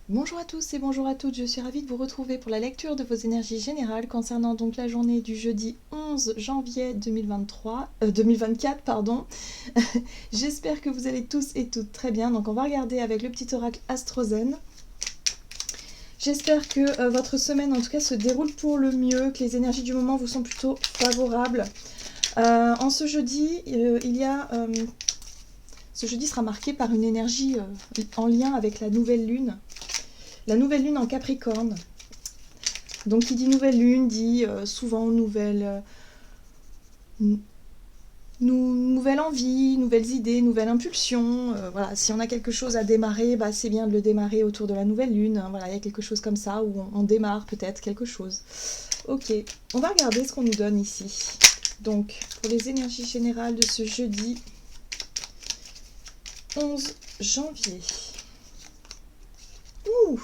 Bonjour à tous et bonjour à toutes, je suis ravie de vous retrouver pour la lecture de vos énergies générales concernant donc la journée du jeudi 11 janvier 2024, pardon. J'espère que vous allez tous et toutes très bien, donc on va regarder avec le petit oracle Astrozen. J'espère que votre semaine en tout cas se déroule pour le mieux, que les énergies du moment vous sont plutôt favorables. En ce jeudi, ce jeudi sera marqué par une énergie en lien avec la nouvelle lune. La nouvelle lune en Capricorne. Donc qui dit nouvelle lune dit souvent nouvelle envie, nouvelles idées, nouvelles impulsions. Voilà, si on a quelque chose à démarrer, c'est bien de le démarrer autour de la nouvelle lune. Voilà, il y a quelque chose comme ça où on démarre peut-être quelque chose. Ok, on va regarder ce qu'on nous donne ici. Donc, pour les énergies générales de ce jeudi 11 janvier. Ouh!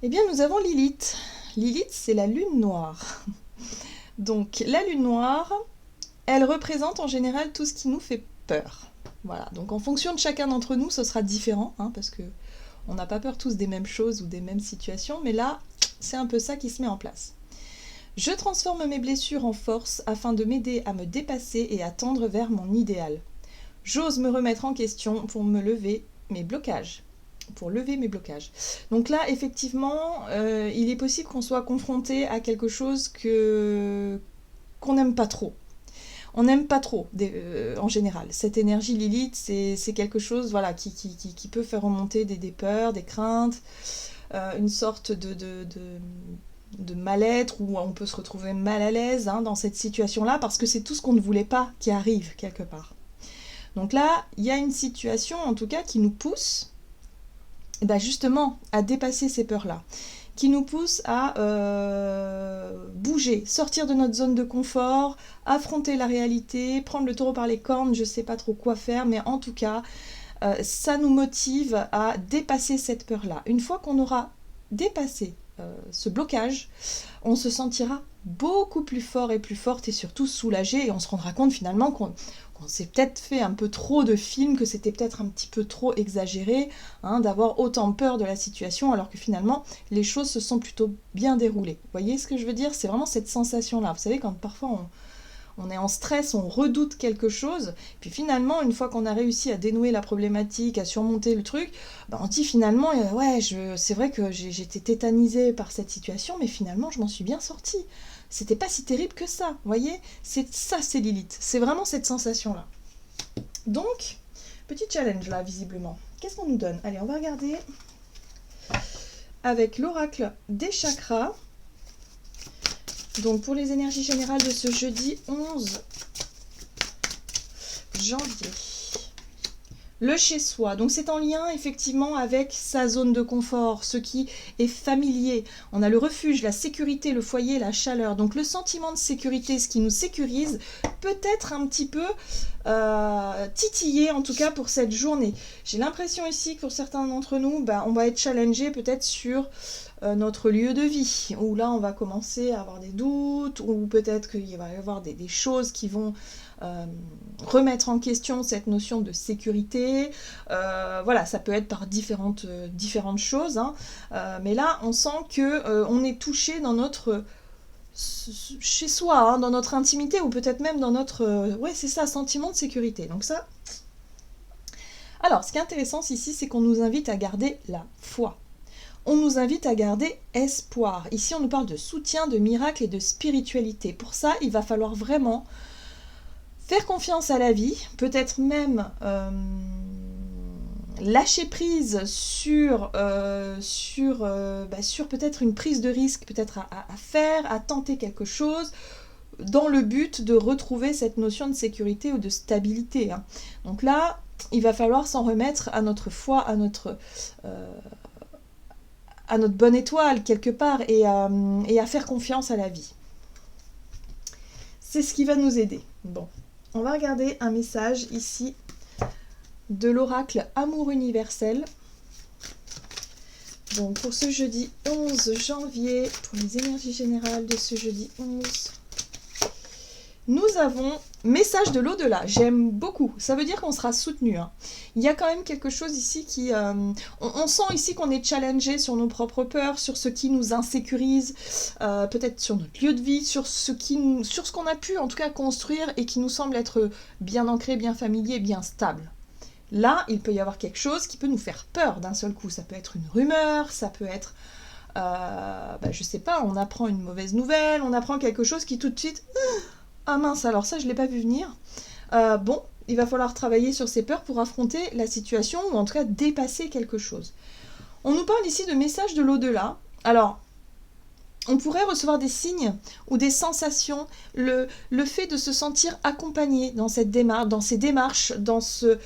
Eh bien, nous avons Lilith. Lilith, c'est la lune noire. Donc, la lune noire, elle représente en général tout ce qui nous fait peur. Voilà, donc en fonction de chacun d'entre nous, ce sera différent, parce que on n'a pas peur tous des mêmes choses ou des mêmes situations, mais là, c'est un peu ça qui se met en place. Je transforme mes blessures en force afin de m'aider à me dépasser et à tendre vers mon idéal. J'ose me remettre en question pour me lever mes blocages. Donc là, effectivement, il est possible qu'on soit confronté à quelque chose qu'on n'aime pas trop. On n'aime pas trop, en général. Cette énergie Lilith, c'est quelque chose qui peut faire remonter des peurs, des craintes, une sorte de mal-être, où on peut se retrouver mal à l'aise dans cette situation-là, parce que c'est tout ce qu'on ne voulait pas qui arrive quelque part. Donc là, il y a une situation, en tout cas, qui nous pousse justement à dépasser ces peurs-là, qui nous pousse à bouger, sortir de notre zone de confort, affronter la réalité, prendre le taureau par les cornes, je ne sais pas trop quoi faire, mais en tout cas, ça nous motive à dépasser cette peur-là. Une fois qu'on aura dépassé ce blocage, on se sentira beaucoup plus fort et plus forte et surtout soulagé, et on se rendra compte finalement qu'on s'est peut-être fait un peu trop de films, que c'était peut-être un petit peu trop exagéré, d'avoir autant peur de la situation, alors que finalement, les choses se sont plutôt bien déroulées. Vous voyez ce que je veux dire? C'est vraiment cette sensation-là. Vous savez, quand parfois on est en stress, on redoute quelque chose, puis finalement, une fois qu'on a réussi à dénouer la problématique, à surmonter le truc, on dit finalement, c'est vrai que j'étais tétanisée par cette situation, mais finalement, je m'en suis bien sortie. C'était pas si terrible que ça, vous voyez? C'est Lilith, c'est vraiment cette sensation-là. Donc, petit challenge là, visiblement. Qu'est-ce qu'on nous donne? Allez, on va regarder avec l'oracle des chakras. Donc, pour les énergies générales de ce jeudi 11 janvier. Le chez-soi, donc c'est en lien effectivement avec sa zone de confort, ce qui est familier. On a le refuge, la sécurité, le foyer, la chaleur. Donc le sentiment de sécurité, ce qui nous sécurise, peut être un petit peu titillé en tout cas pour cette journée. J'ai l'impression ici que pour certains d'entre nous, on va être challengé peut-être sur notre lieu de vie, où là on va commencer à avoir des doutes, ou peut-être qu'il va y avoir des choses qui vont remettre en question cette notion de sécurité. Voilà, ça peut être par différentes choses, mais là on sent que on est touché dans notre chez soi, dans notre intimité, ou peut-être même dans notre sentiment de sécurité. Donc ça, alors ce qui est intéressant ici, c'est qu'on nous invite à garder la foi. On nous invite à garder espoir. Ici, on nous parle de soutien, de miracle et de spiritualité. Pour ça, il va falloir vraiment faire confiance à la vie, peut-être même lâcher prise sur peut-être une prise de risque, peut-être à faire, à tenter quelque chose, dans le but de retrouver cette notion de sécurité ou de stabilité. Donc là, il va falloir s'en remettre à notre foi, à notre bonne étoile quelque part, et à faire confiance à la vie. C'est ce qui va nous aider. Bon, on va regarder un message ici de l'oracle Amour universel. Donc pour ce jeudi 11 janvier, pour les énergies générales de ce jeudi 11 Nous avons message de l'au-delà. J'aime beaucoup. Ça veut dire qu'on sera soutenu. Hein. Il y a quand même quelque chose ici qui... on sent ici qu'on est challengé sur nos propres peurs, sur ce qui nous insécurise, peut-être sur notre lieu de vie, sur ce qu'on a pu en tout cas construire et qui nous semble être bien ancré, bien familier, bien stable. Là, il peut y avoir quelque chose qui peut nous faire peur d'un seul coup. Ça peut être une rumeur, ça peut être... je sais pas, on apprend une mauvaise nouvelle, on apprend quelque chose qui tout de suite... Ah mince, alors ça je l'ai pas vu venir. Bon, il va falloir travailler sur ses peurs pour affronter la situation ou en tout cas dépasser quelque chose. On nous parle ici de messages de l'au-delà. Alors, on pourrait recevoir des signes ou des sensations, le fait de se sentir accompagné dans cette démarche, dans ces démarches, dans ce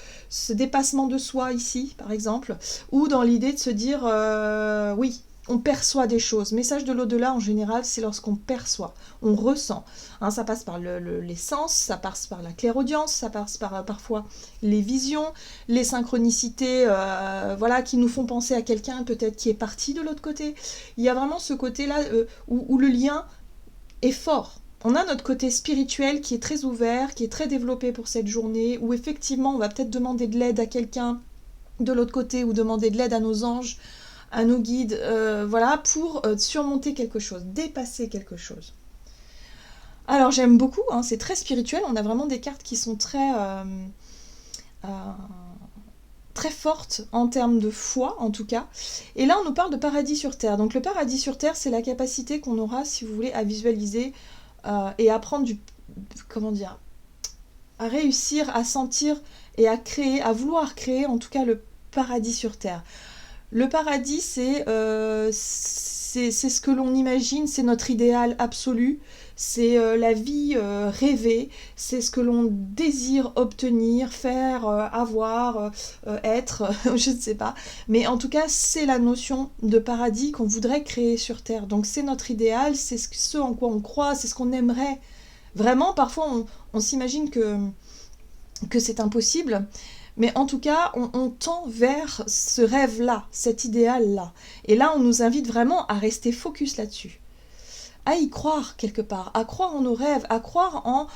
dépassement de soi ici, par exemple, ou dans l'idée de se dire oui, on perçoit des choses. Message de l'au-delà, en général, c'est lorsqu'on perçoit, on ressent. Hein, ça passe par les sens, ça passe par la clairaudience, ça passe par parfois les visions, les synchronicités voilà, qui nous font penser à quelqu'un peut-être qui est parti de l'autre côté. Il y a vraiment ce côté-là où le lien est fort. On a notre côté spirituel qui est très ouvert, qui est très développé pour cette journée, où effectivement on va peut-être demander de l'aide à quelqu'un de l'autre côté ou demander de l'aide à nos anges, à nos guides, voilà, pour surmonter quelque chose, dépasser quelque chose. Alors j'aime beaucoup, hein, c'est très spirituel, on a vraiment des cartes qui sont très fortes en termes de foi en tout cas. Et là on nous parle de paradis sur terre. Donc le paradis sur terre, c'est la capacité qu'on aura, si vous voulez, à visualiser et à prendre à réussir à sentir et à créer, à vouloir créer en tout cas le paradis sur terre. Le paradis, c'est ce que l'on imagine, c'est notre idéal absolu, c'est la vie rêvée, c'est ce que l'on désire obtenir, faire, avoir, être, je ne sais pas. Mais en tout cas, c'est la notion de paradis qu'on voudrait créer sur Terre. Donc c'est notre idéal, c'est ce en quoi on croit, c'est ce qu'on aimerait. Vraiment, parfois, on s'imagine que c'est impossible. Mais en tout cas, on tend vers ce rêve-là, cet idéal-là. Et là, on nous invite vraiment à rester focus là-dessus. À y croire quelque part, à croire en nos rêves, à croire en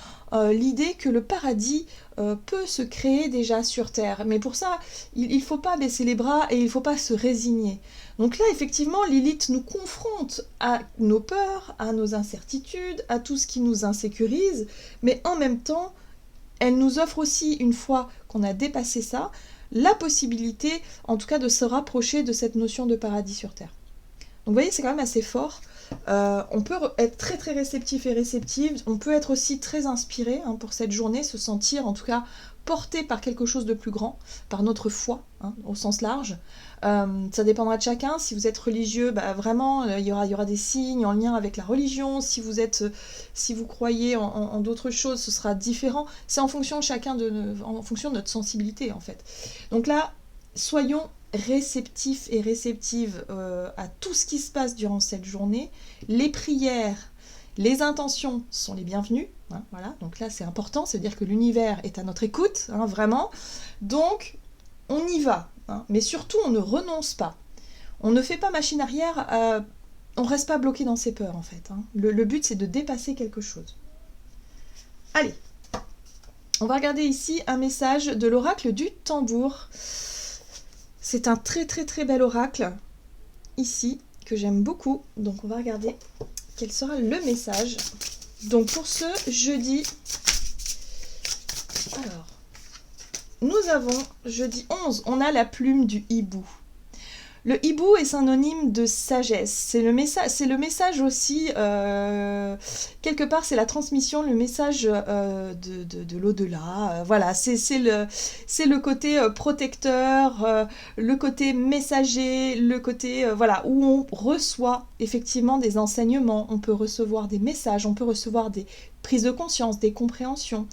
l'idée que le paradis peut se créer déjà sur Terre. Mais pour ça, il ne faut pas baisser les bras et il ne faut pas se résigner. Donc là, effectivement, Lilith nous confronte à nos peurs, à nos incertitudes, à tout ce qui nous insécurise, mais en même temps, elle nous offre aussi, une fois qu'on a dépassé ça, la possibilité, en tout cas, de se rapprocher de cette notion de paradis sur Terre. Donc vous voyez, c'est quand même assez fort. On peut être très très réceptif et réceptive. On peut être aussi très inspiré pour cette journée, se sentir en tout cas porté par quelque chose de plus grand, par notre foi, au sens large. Ça dépendra de chacun. Si vous êtes religieux, vraiment, il y aura des signes en lien avec la religion. Si vous croyez en d'autres choses, ce sera différent. C'est en fonction de chacun, en fonction de notre sensibilité, en fait. Donc là, soyons réceptifs et réceptives à tout ce qui se passe durant cette journée. Les prières, les intentions sont les bienvenues. Voilà. Donc là, c'est important. Ça veut dire que l'univers est à notre écoute, vraiment. Donc, on y va. Mais surtout, on ne renonce pas. On ne fait pas machine arrière. On ne reste pas bloqué dans ses peurs, en fait. Le but, c'est de dépasser quelque chose. Allez. On va regarder ici un message de l'oracle du tambour. C'est un très très très bel oracle, ici, que j'aime beaucoup. Donc on va regarder quel sera le message. Donc pour ce jeudi... Alors, nous avons, jeudi 11, on a la plume du hibou. Le hibou est synonyme de sagesse. C'est le message aussi, quelque part, c'est la transmission, le message de l'au-delà. Voilà, c'est le côté protecteur, le côté messager, le côté voilà, où on reçoit effectivement des enseignements, on peut recevoir des messages, on peut recevoir des prises de conscience, des compréhensions,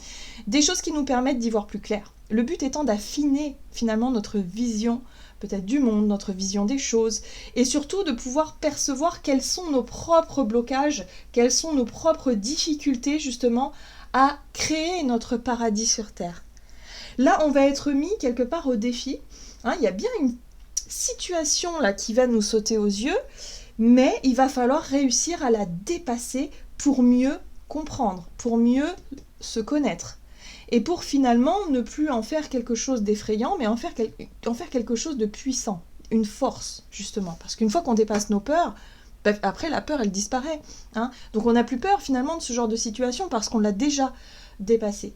des choses qui nous permettent d'y voir plus clair. Le but étant d'affiner finalement notre vision peut-être du monde, notre vision des choses, et surtout de pouvoir percevoir quels sont nos propres blocages, quelles sont nos propres difficultés justement à créer notre paradis sur Terre. Là, on va être mis quelque part au défi. Il y a bien une situation là qui va nous sauter aux yeux, mais il va falloir réussir à la dépasser pour mieux comprendre, pour mieux se connaître. Et pour finalement ne plus en faire quelque chose d'effrayant, mais en faire quelque chose de puissant, une force, justement. Parce qu'une fois qu'on dépasse nos peurs, après la peur, elle disparaît. Hein. Donc on n'a plus peur finalement de ce genre de situation parce qu'on l'a déjà dépassé.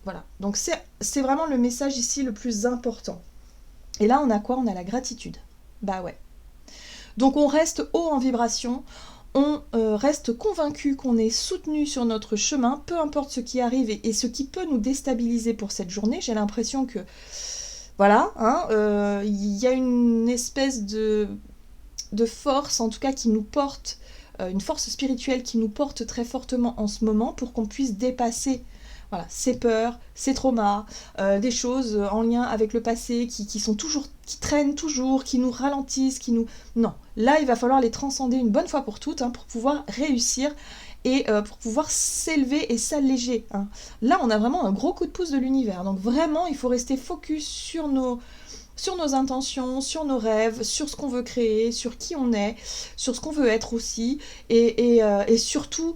Voilà. Donc c'est vraiment le message ici le plus important. Et là, on a quoi? On a la gratitude. Bah ouais. Donc on reste haut en vibration, on reste convaincu qu'on est soutenu sur notre chemin, peu importe ce qui arrive et ce qui peut nous déstabiliser pour cette journée. J'ai l'impression que, voilà, il y a une espèce de force, en tout cas qui nous porte, une force spirituelle qui nous porte très fortement en ce moment pour qu'on puisse dépasser ces peurs, ces traumas, des choses en lien avec le passé qui traînent toujours, qui nous ralentissent, Non, là il va falloir les transcender une bonne fois pour toutes pour pouvoir réussir et pour pouvoir s'élever et s'alléger. Là on a vraiment un gros coup de pouce de l'univers, donc vraiment il faut rester focus sur nos intentions, sur nos rêves, sur ce qu'on veut créer, sur qui on est, sur ce qu'on veut être aussi, et surtout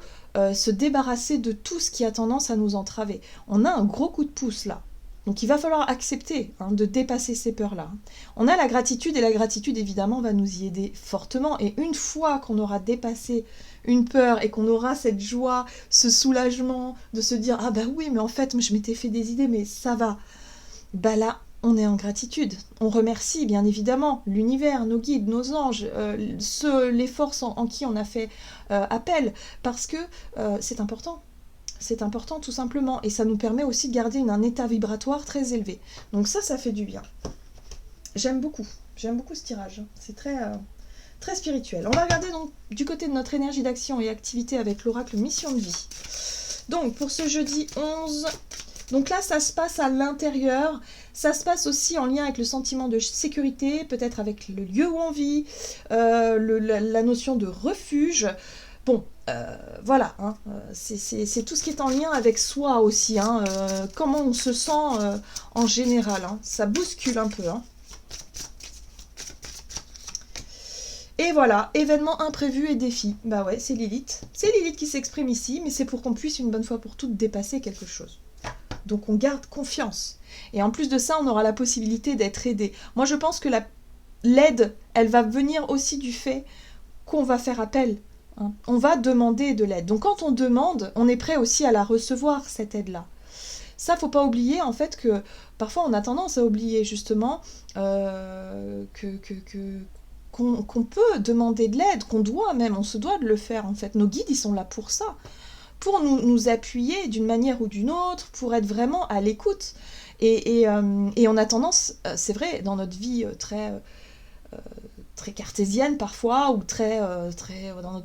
se débarrasser de tout ce qui a tendance à nous entraver. On a un gros coup de pouce là. Donc il va falloir accepter de dépasser ces peurs-là. On a la gratitude, et la gratitude évidemment va nous y aider fortement. Et une fois qu'on aura dépassé une peur et qu'on aura cette joie, ce soulagement de se dire « Ah bah oui, mais en fait, je m'étais fait des idées, mais ça va », bah là, on est en gratitude. On remercie bien évidemment l'univers, nos guides, nos anges, les forces en qui on a fait appel, parce que c'est important. C'est important tout simplement, et ça nous permet aussi de garder un état vibratoire très élevé. Donc ça fait du bien. J'aime beaucoup ce tirage. C'est très spirituel. On va regarder donc du côté de notre énergie d'action et activité avec l'oracle Mission de vie. Donc pour ce jeudi 11... Donc là, ça se passe à l'intérieur, ça se passe aussi en lien avec le sentiment de sécurité, peut-être avec le lieu où on vit, la notion de refuge. Bon, voilà, c'est tout ce qui est en lien avec soi aussi, comment on se sent en général, ça bouscule un peu. Et voilà, événements imprévus et défis. Bah ouais, c'est Lilith. C'est Lilith qui s'exprime ici, mais c'est pour qu'on puisse une bonne fois pour toutes dépasser quelque chose. Donc on garde confiance. Et en plus de ça, on aura la possibilité d'être aidé. Moi, je pense que l'aide, elle va venir aussi du fait qu'on va faire appel. On va demander de l'aide. Donc quand on demande, on est prêt aussi à la recevoir, cette aide-là. Ça, faut pas oublier, en fait, que parfois on a tendance à oublier, justement, qu'on peut demander de l'aide, qu'on doit même, on se doit de le faire, en fait. Nos guides, ils sont là pour ça. Pour nous appuyer d'une manière ou d'une autre, pour être vraiment à l'écoute. Et on a tendance, c'est vrai, dans notre vie très cartésienne parfois, ou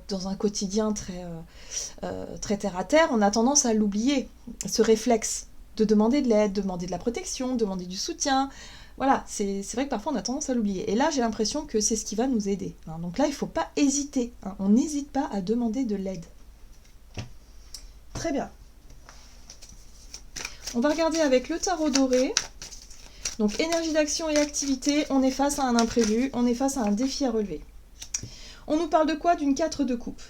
dans un quotidien très terre à terre, on a tendance à l'oublier, ce réflexe de demander de l'aide, demander de la protection, demander du soutien. Voilà, c'est vrai que parfois on a tendance à l'oublier. Et là, j'ai l'impression que c'est ce qui va nous aider. Donc là, il ne faut pas hésiter. On n'hésite pas à demander de l'aide. Très bien. On va regarder avec le tarot doré. Donc énergie d'action et activité, on est face à un imprévu, on est face à un défi à relever. On nous parle de quoi? D'une 4 de coupe.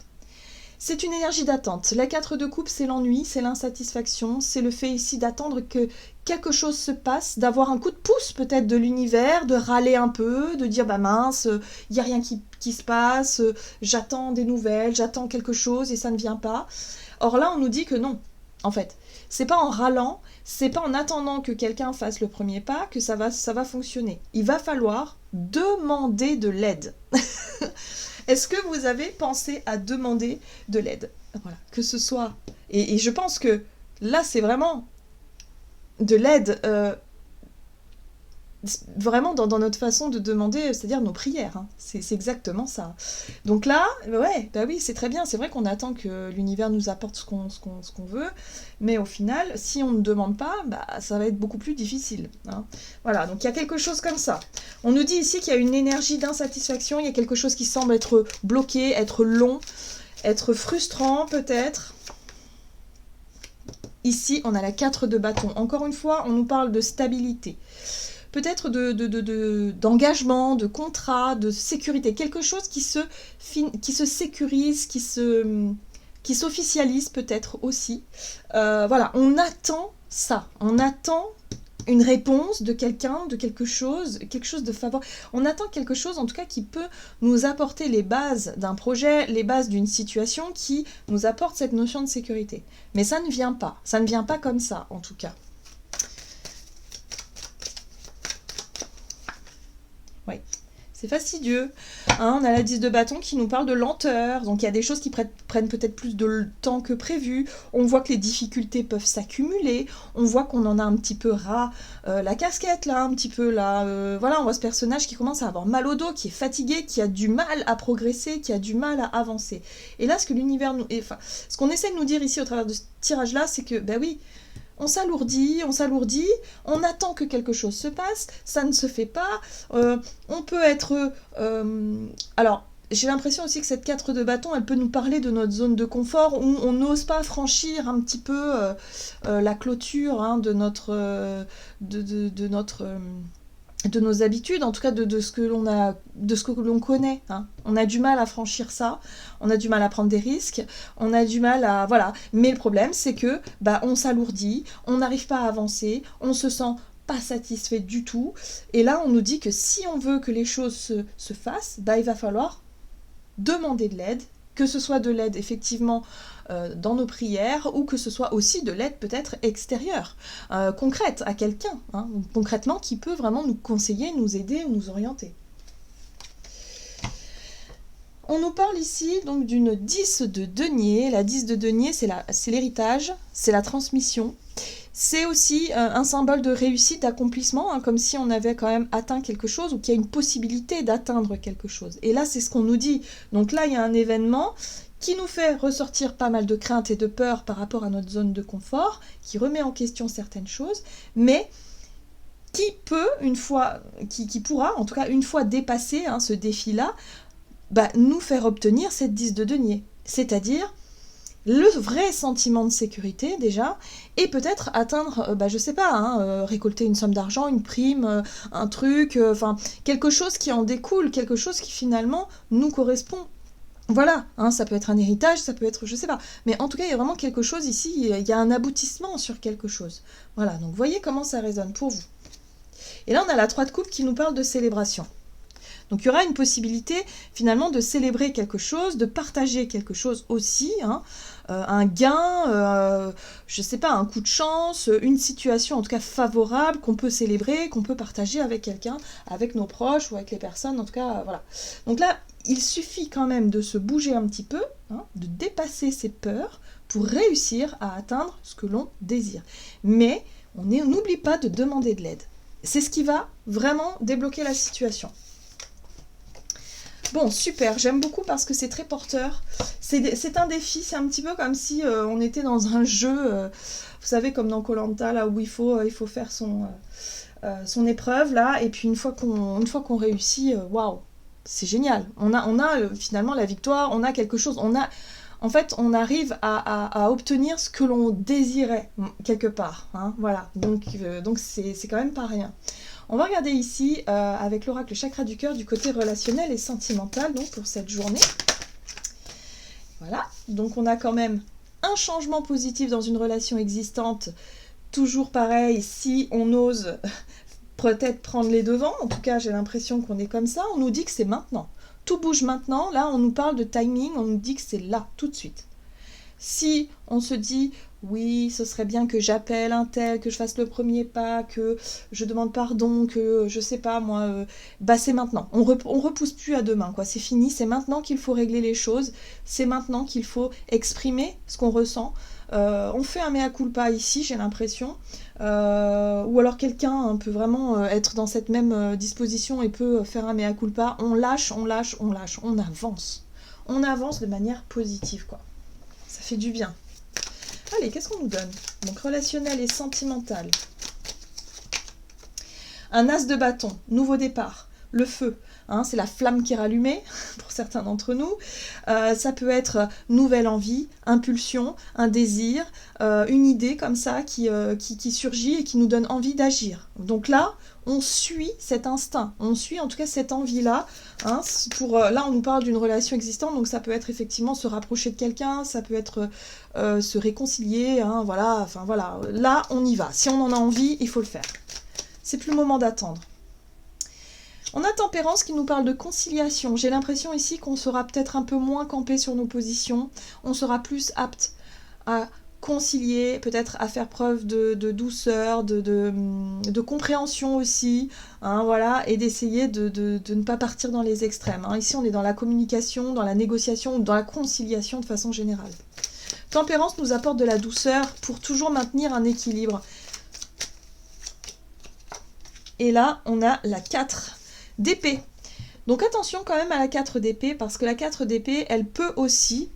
C'est une énergie d'attente. La 4 de coupe, c'est l'ennui, c'est l'insatisfaction, c'est le fait ici d'attendre que quelque chose se passe, d'avoir un coup de pouce peut-être de l'univers, de râler un peu, de dire bah mince, il n'y a rien qui se passe, j'attends des nouvelles, j'attends quelque chose et ça ne vient pas. Or là, on nous dit que non, en fait. C'est pas en râlant, c'est pas en attendant que quelqu'un fasse le premier pas que ça va fonctionner. Il va falloir demander de l'aide. Est-ce que vous avez pensé à demander de l'aide? Voilà, que ce soit... Et je pense que là, c'est vraiment de l'aide... vraiment dans notre façon de demander, c'est-à-dire nos prières. C'est exactement ça. Donc là, ouais, bah oui, c'est très bien. C'est vrai qu'on attend que l'univers nous apporte ce qu'on veut, mais au final, si on ne demande pas, bah, ça va être beaucoup plus difficile. Voilà, donc il y a quelque chose comme ça. On nous dit ici qu'il y a une énergie d'insatisfaction, il y a quelque chose qui semble être bloqué, être long, être frustrant peut-être. Ici, on a la 4 de bâton. Encore une fois, on nous parle de stabilité. Peut-être d'engagement, de contrat, de sécurité, quelque chose qui se sécurise, qui se qui s'officialise peut-être aussi. Voilà, on attend ça, on attend une réponse de quelqu'un, de quelque chose de favorable. On attend quelque chose, en tout cas, qui peut nous apporter les bases d'un projet, les bases d'une situation qui nous apporte cette notion de sécurité. Mais ça ne vient pas comme ça, en tout cas. Oui. C'est fastidieux. Hein, on a la 10 de bâton qui nous parle de lenteur. Donc il y a des choses qui prennent peut-être plus de temps que prévu. On voit que les difficultés peuvent s'accumuler. On voit qu'on en a un petit peu ras la casquette là, un petit peu là. Voilà, on voit ce personnage qui commence à avoir mal au dos, qui est fatigué, qui a du mal à progresser, qui a du mal à avancer. Et là, ce que l'univers nous... Enfin, ce qu'on essaie de nous dire ici au travers de ce tirage-là, c'est que, ben oui, on s'alourdit, on attend que quelque chose se passe, ça ne se fait pas, on peut être... alors, j'ai l'impression aussi que cette 4 de bâton, elle peut nous parler de notre zone de confort, où on n'ose pas franchir un petit peu la clôture hein, de nos habitudes, en tout cas de ce que l'on connaît. Hein. On a du mal à franchir ça, on a du mal à prendre des risques, on a du mal à... Voilà. Mais le problème, c'est que on s'alourdit, on n'arrive pas à avancer, on se sent pas satisfait du tout. Et là, on nous dit que si on veut que les choses se fassent, il va falloir demander de l'aide, que ce soit de l'aide effectivement dans nos prières ou que ce soit aussi de l'aide peut-être extérieure, concrète à quelqu'un, hein, concrètement qui peut vraiment nous conseiller, nous aider ou nous orienter. On nous parle ici donc d'une 10 de denier. La 10 de denier, c'est l'héritage, c'est la transmission. C'est aussi un symbole de réussite, d'accomplissement, hein, comme si on avait quand même atteint quelque chose ou qu'il y a une possibilité d'atteindre quelque chose. Et là, c'est ce qu'on nous dit. Donc là, il y a un événement qui nous fait ressortir pas mal de craintes et de peurs par rapport à notre zone de confort, qui remet en question certaines choses, mais qui peut, qui pourra, en tout cas une fois dépassé hein, ce défi-là, nous faire obtenir cette 10 de denier. C'est-à-dire le vrai sentiment de sécurité déjà, et peut-être atteindre, je sais pas, hein, récolter une somme d'argent, une prime, un truc, quelque chose qui en découle, quelque chose qui finalement nous correspond. Voilà, hein, ça peut être un héritage, ça peut être, je sais pas, mais en tout cas il y a vraiment quelque chose ici, il y a un aboutissement sur quelque chose. Voilà, donc voyez comment ça résonne pour vous. Et là on a la 3 de coupe qui nous parle de célébration. Donc il y aura une possibilité finalement de célébrer quelque chose, de partager quelque chose aussi, hein, un gain, je sais pas, un coup de chance, une situation en tout cas favorable qu'on peut célébrer, qu'on peut partager avec quelqu'un, avec nos proches ou avec les personnes, en tout cas, voilà. Donc là, il suffit quand même de se bouger un petit peu, hein, de dépasser ses peurs pour réussir à atteindre ce que l'on désire. Mais on n'oublie pas de demander de l'aide. C'est ce qui va vraiment débloquer la situation. Bon, super, j'aime beaucoup parce que c'est très porteur. C'est un défi, c'est un petit peu comme si on était dans un jeu, vous savez, comme dans Koh-Lanta, là où il faut faire son épreuve, là, et puis une fois qu'on réussit, waouh, c'est génial. On a finalement la victoire, on a quelque chose, en fait, on arrive à obtenir ce que l'on désirait, quelque part, hein, voilà. Donc c'est quand même pas rien. On va regarder ici avec l'oracle chakra du cœur du côté relationnel et sentimental donc pour cette journée. Voilà, donc on a quand même un changement positif dans une relation existante. Toujours pareil, si on ose peut-être prendre les devants, en tout cas j'ai l'impression qu'on est comme ça, on nous dit que c'est maintenant. Tout bouge maintenant, là on nous parle de timing, on nous dit que c'est là, tout de suite. Si on se dit, oui, ce serait bien que j'appelle un tel, que je fasse le premier pas, que je demande pardon, que je sais pas moi, c'est maintenant. On repousse plus à demain, quoi. C'est fini, c'est maintenant qu'il faut régler les choses, c'est maintenant qu'il faut exprimer ce qu'on ressent. On fait un mea culpa ici, j'ai l'impression, ou alors quelqu'un peut vraiment être dans cette même disposition et peut faire un mea culpa. On lâche, on avance. On avance de manière positive, quoi. Ça fait du bien. Allez, qu'est-ce qu'on nous donne? Donc, relationnel et sentimental. Un as de bâton, nouveau départ, le feu. hein, c'est la flamme qui est rallumée pour certains d'entre nous. Ça peut être nouvelle envie, impulsion, un désir, une idée comme ça qui surgit et qui nous donne envie d'agir. Donc là, on suit cet instinct, on suit en tout cas cette envie-là. Hein, là, on nous parle d'une relation existante, donc ça peut être effectivement se rapprocher de quelqu'un, ça peut être se réconcilier, hein, voilà, enfin voilà. Là, on y va. Si on en a envie, il faut le faire. C'est plus le moment d'attendre. On a Tempérance qui nous parle de conciliation. J'ai l'impression ici qu'on sera peut-être un peu moins campé sur nos positions, on sera plus apte à concilier, peut-être à faire preuve de douceur, de compréhension aussi, hein, voilà, et d'essayer de ne pas partir dans les extrêmes. Hein. Ici, on est dans la communication, dans la négociation, ou dans la conciliation de façon générale. Tempérance nous apporte de la douceur pour toujours maintenir un équilibre. Et là, on a la 4 d'épée. Donc attention quand même à la 4 d'épée, parce que la 4 d'épée, elle peut aussi,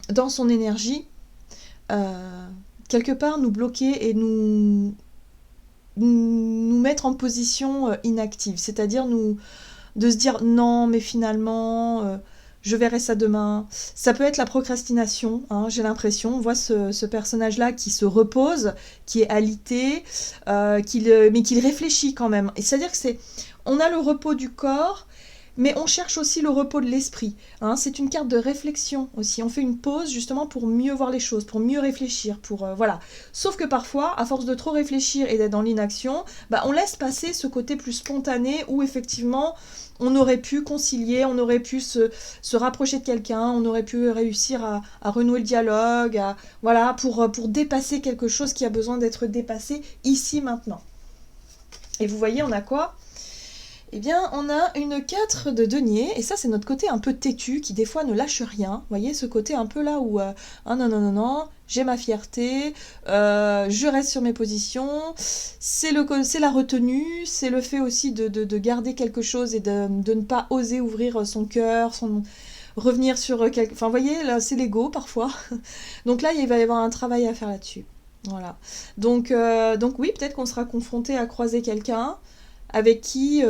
dans son énergie, quelque part nous bloquer et nous mettre en position inactive, c'est-à-dire de se dire non mais finalement je verrai ça demain. Ça peut être la procrastination, hein, j'ai l'impression, on voit ce personnage-là qui se repose, qui est alité, mais qui réfléchit quand même, et c'est-à-dire que on a le repos du corps, mais on cherche aussi le repos de l'esprit. Hein. C'est une carte de réflexion aussi. On fait une pause justement pour mieux voir les choses, pour mieux réfléchir, voilà. Sauf que parfois, à force de trop réfléchir et d'être dans l'inaction, on laisse passer ce côté plus spontané où effectivement on aurait pu concilier, on aurait pu se rapprocher de quelqu'un, on aurait pu réussir à renouer le dialogue, voilà, pour dépasser quelque chose qui a besoin d'être dépassé ici, maintenant. Et vous voyez, on a quoi ? Eh bien, on a une 4 de denier, et ça, c'est notre côté un peu têtu, qui des fois ne lâche rien. Vous voyez, ce côté un peu là où, non, j'ai ma fierté, je reste sur mes positions, c'est la retenue, c'est le fait aussi de garder quelque chose et de ne pas oser ouvrir son cœur, revenir sur quelque... Enfin, vous voyez, là, c'est l'ego, parfois. Donc là, il va y avoir un travail à faire là-dessus. Voilà. Donc oui, peut-être qu'on sera confronté à croiser quelqu'un avec qui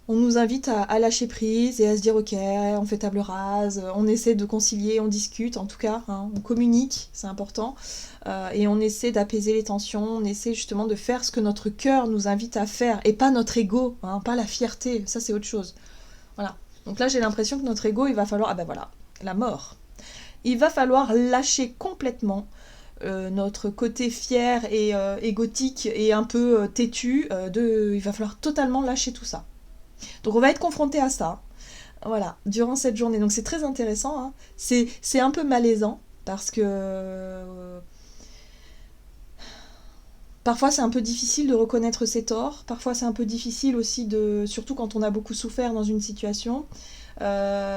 on nous invite à lâcher prise et à se dire ok, on fait table rase, on essaie de concilier, on discute en tout cas, hein, on communique, c'est important, et on essaie d'apaiser les tensions, on essaie justement de faire ce que notre cœur nous invite à faire, et pas notre ego, hein, pas la fierté, ça c'est autre chose. Voilà. Donc là j'ai l'impression que notre ego, il va falloir, voilà, la mort. Il va falloir lâcher complètement notre côté fier et égotique et un peu têtu, il va falloir totalement lâcher tout ça. Donc on va être confronté à ça, voilà, durant cette journée. Donc c'est très intéressant, hein. C'est un peu malaisant, parce que parfois c'est un peu difficile de reconnaître ses torts, parfois c'est un peu difficile aussi, surtout quand on a beaucoup souffert dans une situation, de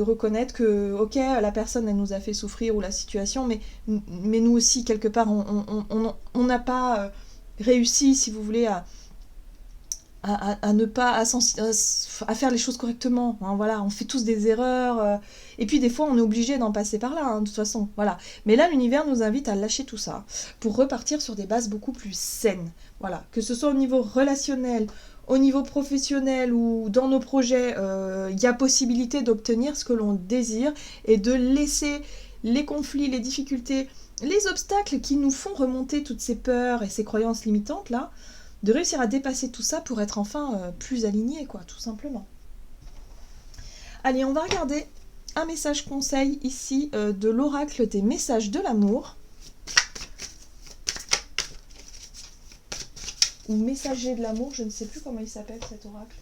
reconnaître que ok, la personne elle nous a fait souffrir, ou la situation, mais nous aussi quelque part on n'a pas réussi, si vous voulez, à ne pas à faire les choses correctement, hein, voilà, on fait tous des erreurs, et puis des fois on est obligé d'en passer par là, hein, de toute façon, voilà. Mais là l'univers nous invite à lâcher tout ça pour repartir sur des bases beaucoup plus saines, voilà, que ce soit au niveau relationnel, au niveau professionnel ou dans nos projets, il y a possibilité d'obtenir ce que l'on désire et de laisser les conflits, les difficultés, les obstacles qui nous font remonter toutes ces peurs et ces croyances limitantes là, de réussir à dépasser tout ça pour être enfin plus aligné, quoi, tout simplement. Allez, on va regarder un message conseil ici de l'oracle des messages de l'amour. Ou messager de l'amour, je ne sais plus comment il s'appelle cet oracle.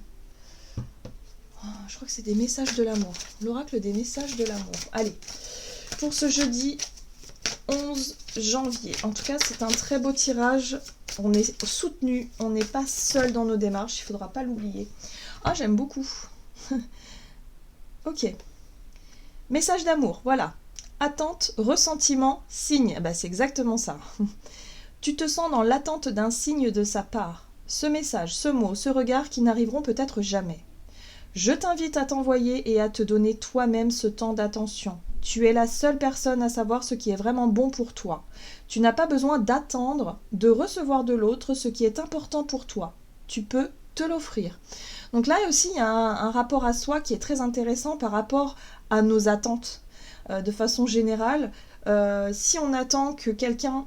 Oh, je crois que c'est des messages de l'amour. L'oracle des messages de l'amour. Allez, pour ce jeudi 11 janvier. En tout cas, c'est un très beau tirage. On est soutenu, on n'est pas seul dans nos démarches, il ne faudra pas l'oublier. Ah, j'aime beaucoup. Ok. Message d'amour, voilà. Attente, ressentiment, signe. C'est exactement ça. Tu te sens dans l'attente d'un signe de sa part. Ce message, ce mot, ce regard qui n'arriveront peut-être jamais. Je t'invite à t'envoyer et à te donner toi-même ce temps d'attention. Tu es la seule personne à savoir ce qui est vraiment bon pour toi. Tu n'as pas besoin d'attendre de recevoir de l'autre ce qui est important pour toi. Tu peux te l'offrir. Donc là aussi, il y a un rapport à soi qui est très intéressant par rapport à nos attentes. De façon générale, si on attend que quelqu'un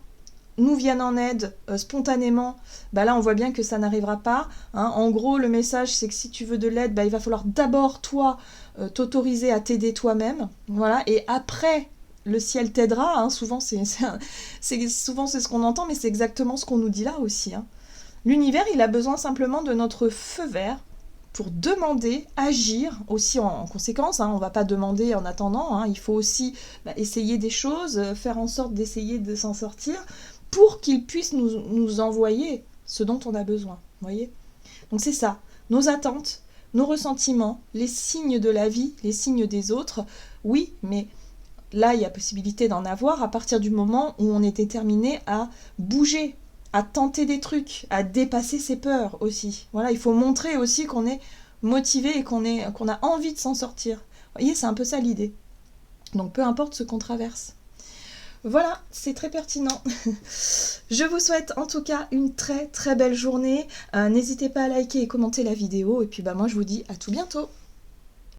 nous vienne en aide spontanément, bah là on voit bien que ça n'arrivera pas. Hein. En gros, le message c'est que si tu veux de l'aide, bah, il va falloir d'abord toi t'autoriser à t'aider toi-même. Voilà, et après le ciel t'aidera. Hein. Souvent c'est ce qu'on entend, mais c'est exactement ce qu'on nous dit là aussi. Hein. L'univers, il a besoin simplement de notre feu vert pour demander, agir aussi en conséquence. Hein. On ne va pas demander en attendant, hein. Il faut aussi essayer des choses, faire en sorte d'essayer de s'en sortir pour qu'il puisse nous envoyer ce dont on a besoin. Voyez ? Donc c'est ça, nos attentes, nos ressentiments, les signes de la vie, les signes des autres, oui, mais là il y a possibilité d'en avoir à partir du moment où on est déterminé à bouger, à tenter des trucs, à dépasser ses peurs aussi. Voilà, il faut montrer aussi qu'on est motivé et qu'on a envie de s'en sortir. Vous voyez, c'est un peu ça l'idée. Donc peu importe ce qu'on traverse. Voilà, c'est très pertinent. Je vous souhaite en tout cas une très très belle journée. N'hésitez pas à liker et commenter la vidéo. Et puis moi je vous dis à tout bientôt.